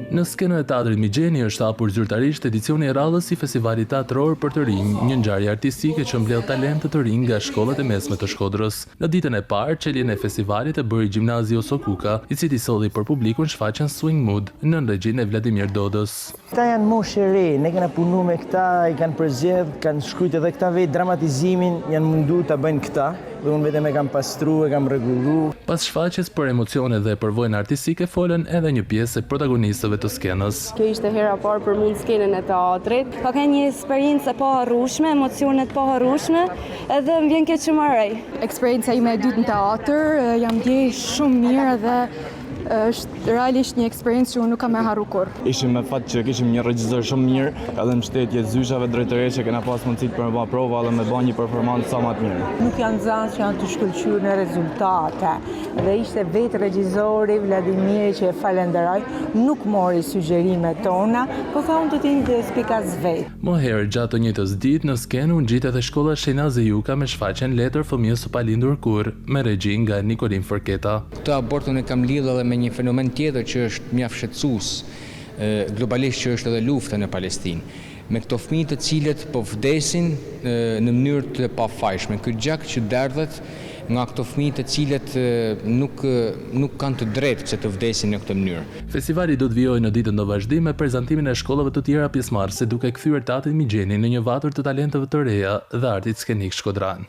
Në skenën e teatrit Migjeni është hapur zyrtarisht edicioni i radhës i festivalit teatror për të rinj, një ngjarje artistike që mbledh talente të rinj nga shkollat e mesme të Shkodrës. Në ditën e parë, çeljen e festivalit e bëri Gjimnazi Osokuka, i cili solli për publikun shfaqjen Swing Mood në regjinë e Vladimir Dodës. Këta janë moshë e re, ne kena punu me këta, i kanë përzgjedh, kanë shkruajt edhe këta vetë dramatizimin, janë mundu ta bëjnë këta. Dhe unë vetëm e kam pastru, e kam rregullu. Pas shfaqjes për emocione dhe përvojën artistike folën edhe një pjesë e protagonistëve të skenës. Kjo ishte hera parë për mua në skenën e teatrit. Ka qenë një eksperiencë e paharrueshme, emocione të paharrueshme, edhe më vjen keq që marrë. Eksperjenca ime e dytë në teatr, jam ndjej shumë mirë dhe është realisht një eksperiencë që unë nuk kam e harru kur. Ishim me fat që kishim një regjisor shumë mirë, edhe mbështetje zyshave drejtoreshe kena pas mundësi për me bë prova dhe me bë një performancë sa më të mirë. Nuk janë zanë që janë të shkëlqyer në rezultate. Dhe ishte vetë regjisori Vladimiri që e falenderoj, nuk mori sugjerimet tona, po tha unë të t'jeni dhe spikas vetë. Më herë gjatë të njëjtës ditë në skenë u ngjit edhe shkolla Shenazi Juka me shfaqjen Letër fëmijës së palindur kurrë, me regji nga Nikolin Fërketa. Këtë abortun e kam lidhur edhe me një fenomen tjetër që është mjaft shqetësues, globalisht që është edhe lufta në Palestinë. Me këto fëmijë të cilët po vdesin në mënyrë të pafajshme. Ky gjak që derdhet nga këto fëmijë të cilët nuk kanë të drejtë pse të vdesin në këtë mënyrë. Festivali do të vijojë në ditën e vazhdim me prezantimin e shkollave të tjera pjesëmarrëse duke kthyer teatrin Migjeni në një vatër të talenteve të reja dhe artit skenik shkodran.